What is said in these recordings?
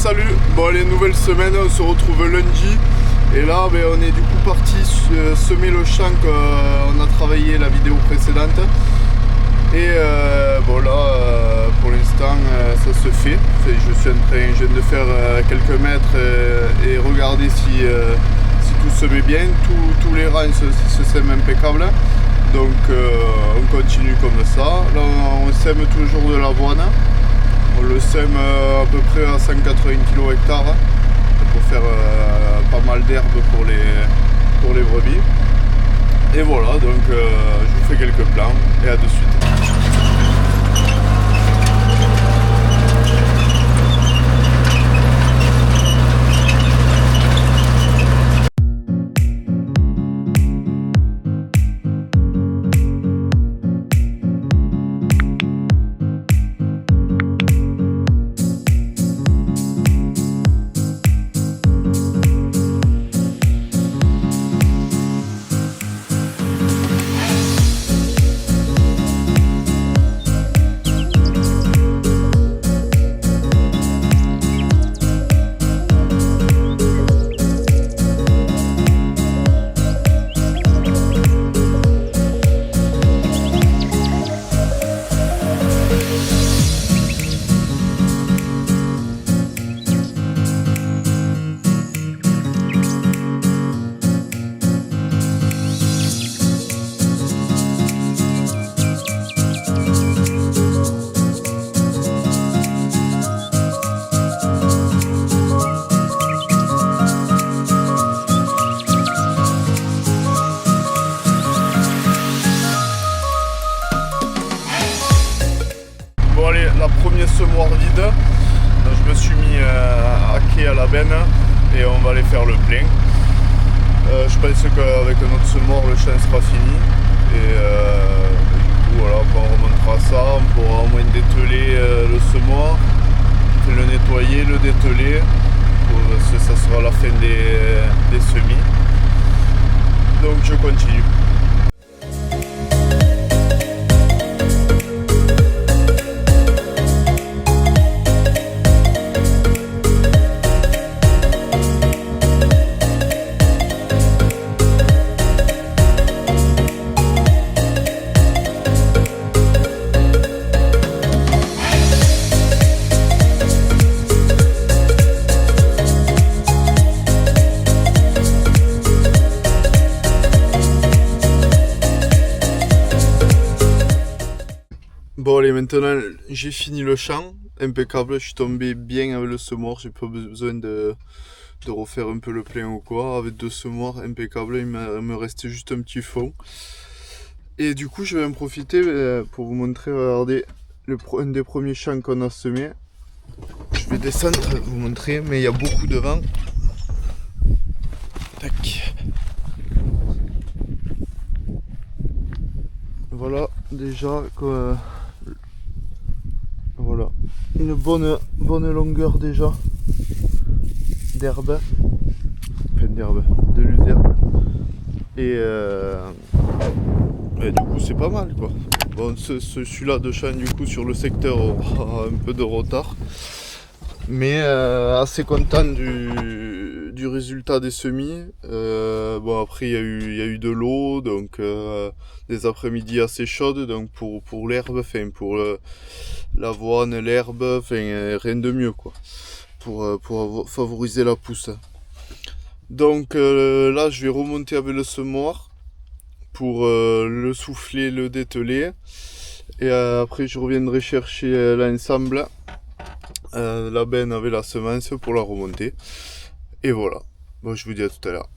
salut. Bon, les nouvelles semaines, on se retrouve lundi. Et là, on est du coup parti semer le champ qu'on a travaillé la vidéo précédente. Et bon là, pour l'instant, ça se fait. Je viens de faire quelques mètres et regarder si tout se met bien. Tous les rangs se sèment impeccable. Donc on continue comme ça. Là, on sème toujours de l'avoine. On le sème à peu près à 180 kg hectare pour faire pas mal d'herbe pour les brebis. Et voilà, donc je vous fais quelques plans et à de suite. Bon allez, la première semoir vide, donc je me suis mis à quai à la benne et on va aller faire le plein. Je pense qu'avec notre semoir le champ sera fini et du coup voilà, on remontera ça, on pourra au moins dételer le semoir, le nettoyer, le dételer, parce que ça sera la fin des semis. Donc je continue. Bon allez, maintenant j'ai fini le champ, impeccable, je suis tombé bien avec le semoir, j'ai pas besoin de refaire un peu le plein ou quoi, avec 2 semoirs impeccable, il me restait juste un petit fond. Et du coup je vais en profiter pour vous montrer, regardez, un des premiers champs qu'on a semé. Je vais descendre, vous montrer, mais il y a beaucoup de vent. Tac. Voilà, déjà quoi. Voilà, une bonne longueur déjà d'herbe, enfin d'herbe, de luzerne. Et du coup c'est pas mal quoi. Bon, celui-là de champ du coup sur le secteur aura un peu de retard. Mais assez content du résultat des semis. Bon après il y a eu de l'eau, donc des après-midi assez chaudes, donc pour l'herbe, enfin pour l'avoine, l'herbe, enfin rien de mieux quoi, pour favoriser la pousse. Donc là je vais remonter avec le semoir pour le souffler, le dételer, et après je reviendrai chercher l'ensemble. La benne avec la semence pour la remonter. Et voilà. Bon, je vous dis à tout à l'heure.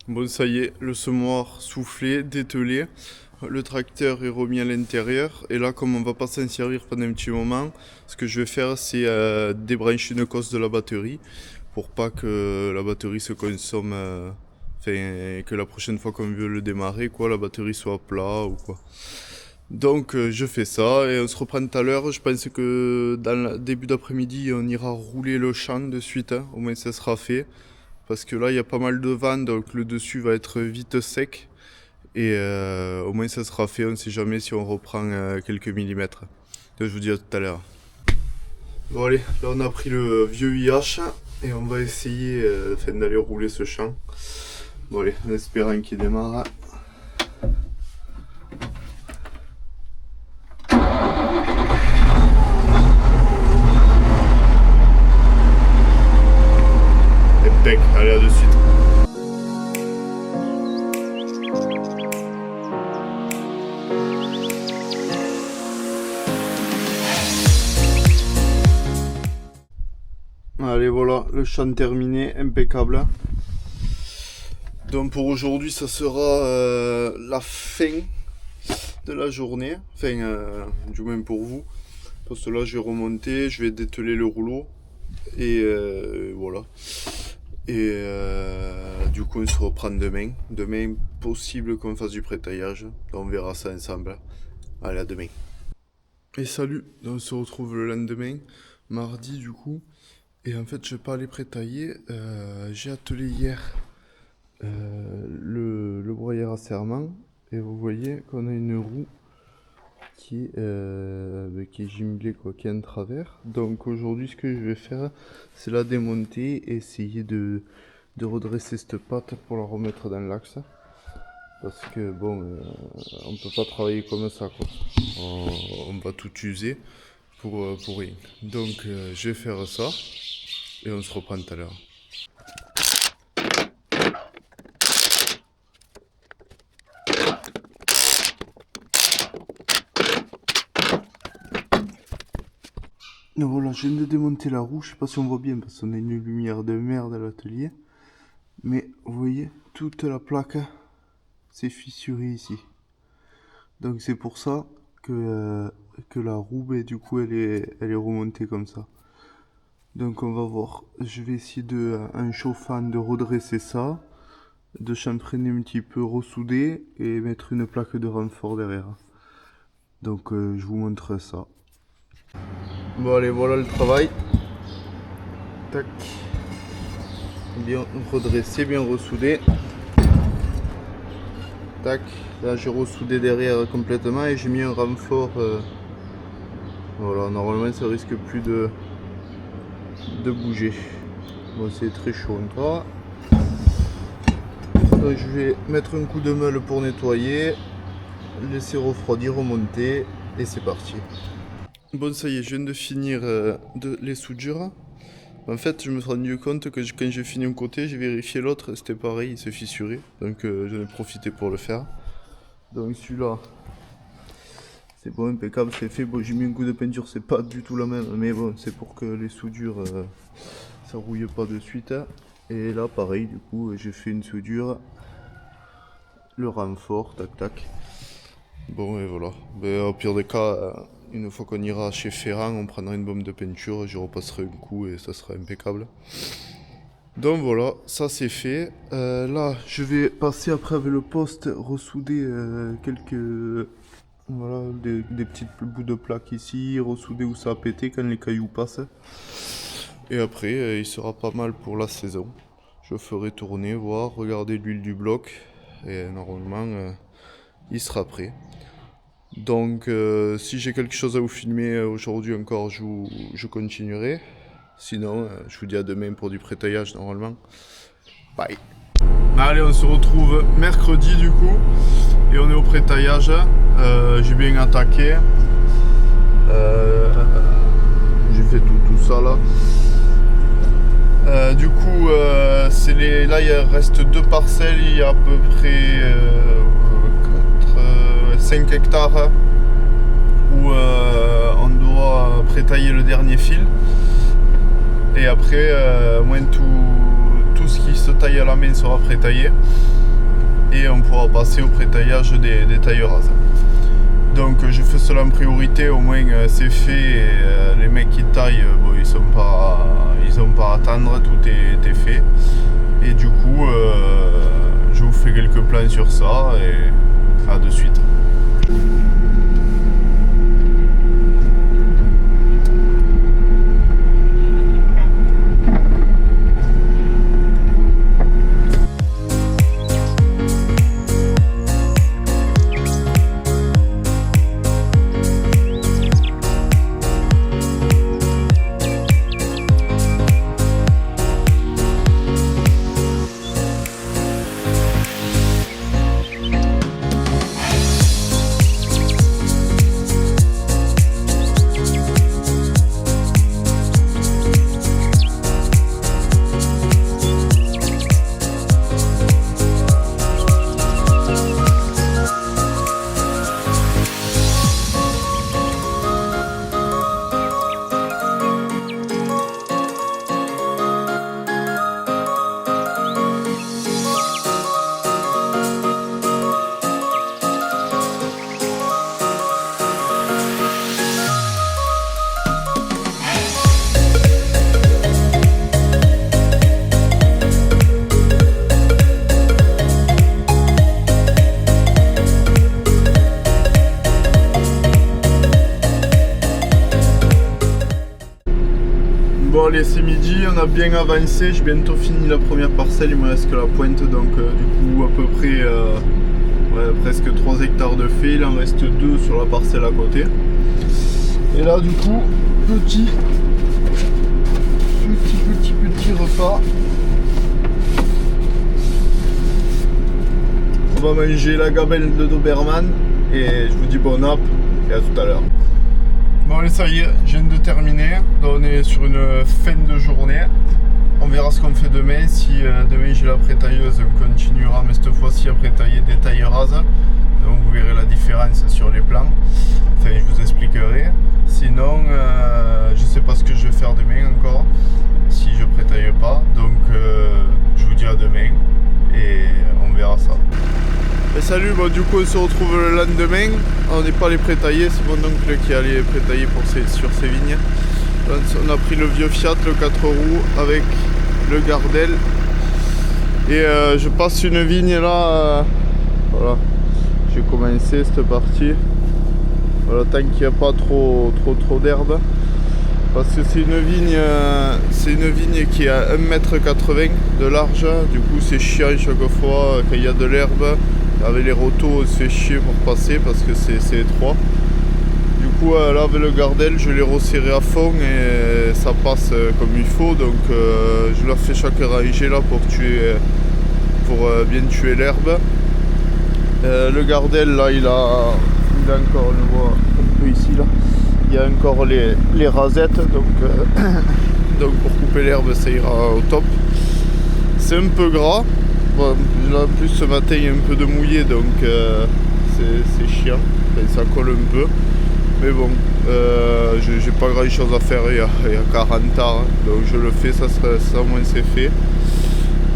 Bon, ça y est, le semoir soufflé, dételé. Le tracteur est remis à l'intérieur, et là comme on va pas s'en servir pendant un petit moment, ce que je vais faire c'est débrancher une cosse de la batterie pour pas que la batterie se consomme, enfin que la prochaine fois qu'on veut le démarrer quoi, la batterie soit à plat ou quoi. Donc je fais ça et on se reprend tout à l'heure. Je pense que dans le début d'après-midi, on ira rouler le champ de suite, hein. Au moins ça sera fait. Parce que là, il y a pas mal de vent, donc le dessus va être vite sec. Et au moins ça sera fait, on ne sait jamais si on reprend quelques millimètres. Donc je vous dis à tout à l'heure. Bon allez, là on a pris le vieux IH et on va essayer d'aller rouler ce champ. Bon allez, en espérant qu'il démarre. Impec, allez à de suite. Allez voilà, le champ terminé, impeccable. Donc pour aujourd'hui ça sera la fin de la journée, enfin du moins pour vous. Parce que là je vais remonter, je vais dételer le rouleau et voilà. Et du coup on se reprend demain. Demain possible qu'on fasse du pré-taillage, on verra ça ensemble. Allez à demain. Et salut, on se retrouve le lendemain, mardi du coup. Et en fait, je vais pas aller pré-tailler. J'ai attelé hier le broyeur à serment. Et vous voyez qu'on a une roue qui est jumelée, quoi, qui est en travers. Donc aujourd'hui, ce que je vais faire, c'est la démonter et essayer de redresser cette patte pour la remettre dans l'axe. Parce que bon, on peut pas travailler comme ça, quoi. On va tout user pour rien. Donc je vais faire ça. Et on se reprend tout à l'heure. Voilà, je viens de démonter la roue. Je sais pas si on voit bien parce qu'on a une lumière de merde à l'atelier. Mais vous voyez, toute la plaque s'est fissurée ici. Donc c'est pour ça que la roue, du coup, elle est remontée comme ça. Donc on va voir, je vais essayer en chauffant de redresser ça, de chamfreiner un petit peu, ressouder et mettre une plaque de renfort derrière. Donc je vous montre ça. Bon allez, voilà le travail. Tac. Bien redressé, bien ressoudé. Tac. Là j'ai ressoudé derrière complètement et j'ai mis un renfort. Voilà, normalement ça risque plus de bouger. Bon, c'est très chaud encore. Donc, je vais mettre un coup de meule pour nettoyer, laisser refroidir, remonter et c'est parti. Bon, ça y est, je viens de finir les soudures. En fait, je me suis rendu compte que quand j'ai fini un côté, j'ai vérifié l'autre, c'était pareil, il se fissurait. Donc j'en ai profité pour le faire. Donc celui-là, c'est bon, impeccable, c'est fait. Bon, j'ai mis un coup de peinture, c'est pas du tout la même, mais bon, c'est pour que les soudures ça rouille pas de suite. Et là, pareil, du coup, j'ai fait une soudure, le renfort, tac tac. Bon, et voilà. Mais au pire des cas, une fois qu'on ira chez Ferrand, on prendra une bombe de peinture, je repasserai un coup et ça sera impeccable. Donc voilà, ça c'est fait. Là, je vais passer après avec le poste, ressouder quelques... Voilà, des petits bouts de plaque ici, ressouder où ça a pété quand les cailloux passent. Et après, il sera pas mal pour la saison. Je ferai tourner, voir, regarder l'huile du bloc. Et normalement, il sera prêt. Donc, si j'ai quelque chose à vous filmer aujourd'hui encore, je continuerai. Sinon, je vous dis à demain pour du pré-taillage normalement. Bye. Allez, on se retrouve mercredi du coup. Et on est au pré-taillage. J'ai bien attaqué. J'ai fait tout ça là. Du coup, là il reste 2 parcelles, il y a à peu près 5 hectares où on doit pré-tailler le dernier fil. Et après, tout ce qui se taille à la main sera pré-taillé. Et on pourra passer au pré-taillage des tailles rases. Donc je fais cela en priorité, au moins c'est fait. Et, les mecs qui taillent, bon, ils ont pas à attendre, tout est fait. Et du coup, je vous fais quelques plans sur ça et à de suite. allez, c'est midi, on a bien avancé, j'ai bientôt fini la première parcelle, il me reste que la pointe, donc du coup à peu près presque 3 hectares de fait, il en reste 2 sur la parcelle à côté. Et là du coup, petit repas. On va manger la gamelle de Doberman et je vous dis bon app et à tout à l'heure. Bon allez, ça y est, je viens de terminer. Là, on est sur une fin de journée. On verra ce qu'on fait demain. Si demain j'ai la pré-tailleuse, on continuera, mais cette fois-ci après tailler des tailles rases. Donc vous verrez la différence sur les plans. Enfin, je vous expliquerai. Sinon, je sais pas ce que je vais faire demain encore. Si je pré-taille pas. Donc je vous dis à demain et on verra ça. Et salut, bon du coup on se retrouve le lendemain. On n'est pas allé pré-tailler, c'est mon oncle qui allait pré-tailler sur ses vignes. On a pris le vieux Fiat, le 4 roues avec le Gardel. Et je passe une vigne là. Voilà, j'ai commencé cette partie. Voilà, tant qu'il n'y a pas trop d'herbe. Parce que c'est une vigne qui est à 1,80 m de large. Du coup c'est chiant chaque fois quand il y a de l'herbe. Avec les rotos, on se fait chier pour passer parce que c'est étroit. Du coup, là avec le Gardel, je l'ai resserré à fond et ça passe comme il faut. Donc, je leur fais chaque rangée là pour bien tuer l'herbe. Le Gardel, là, il a encore, on le voit un peu ici là. Il y a encore les rasettes, donc pour couper l'herbe, ça ira au top. C'est un peu gras. Bon, là en plus ce matin il y a un peu de mouillé, donc c'est chiant, enfin, ça colle un peu, mais bon, j'ai pas grand chose à faire, il y a 40 ans, hein, donc je le fais, ça au moins c'est fait.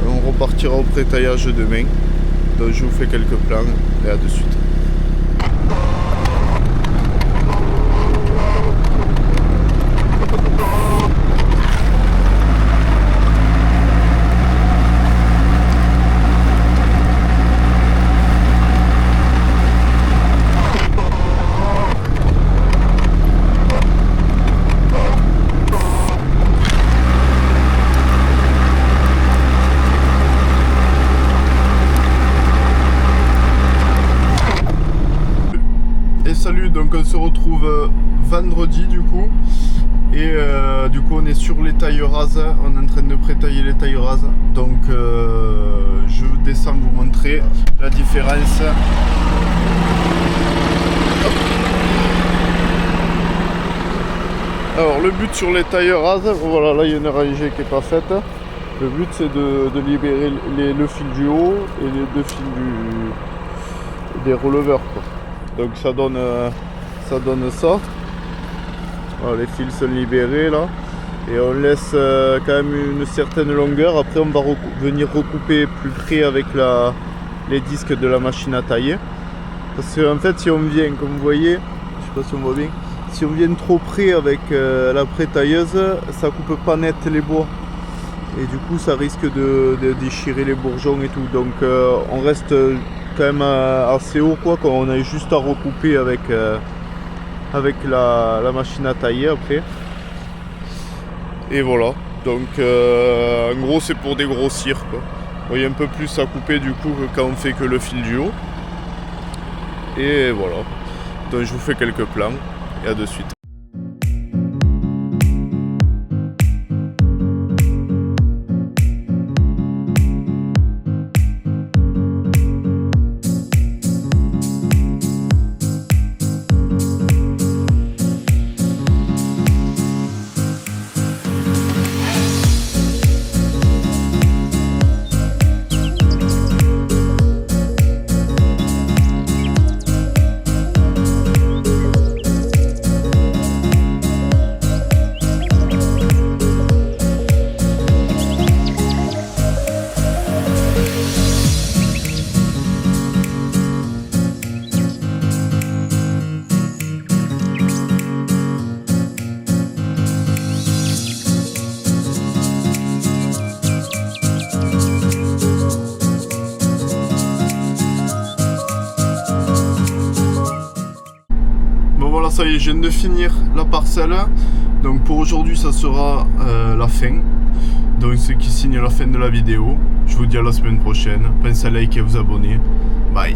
On repartira au pré-taillage demain, donc je vous fais quelques plans et à de suite. Salut, donc on se retrouve vendredi du coup et du coup on est sur les tailles rases, on est en train de pré-tailler les tailles rases, donc je descends vous montrer la différence. Alors le but sur les tailles rases, voilà, là il y a une rangée qui n'est pas faite, le but c'est de libérer le fil du haut et les 2 fils des releveurs quoi. Donc ça donne ça. Voilà, les fils sont libérés là. Et on laisse quand même une certaine longueur. Après on va venir recouper plus près avec les disques de la machine à tailler. Parce que en fait si on vient, comme vous voyez, je sais pas si on voit bien, si on vient trop près avec la pré-tailleuse, ça coupe pas net les bois. Et du coup ça risque de déchirer les bourgeons et tout. Donc on reste quand même assez haut quoi, quand on a juste à recouper avec la machine à tailler après. Et voilà, donc en gros c'est pour dégrossir quoi. Il y a un peu plus à couper du coup que quand on fait que le fil du haut. Et voilà, donc je vous fais quelques plans et à de suite. ça y est, je viens de finir la parcelle. Donc pour aujourd'hui ça sera la fin. Donc ce qui signe la fin de la vidéo. Je vous dis à la semaine prochaine. Pensez à liker et à vous abonner. Bye.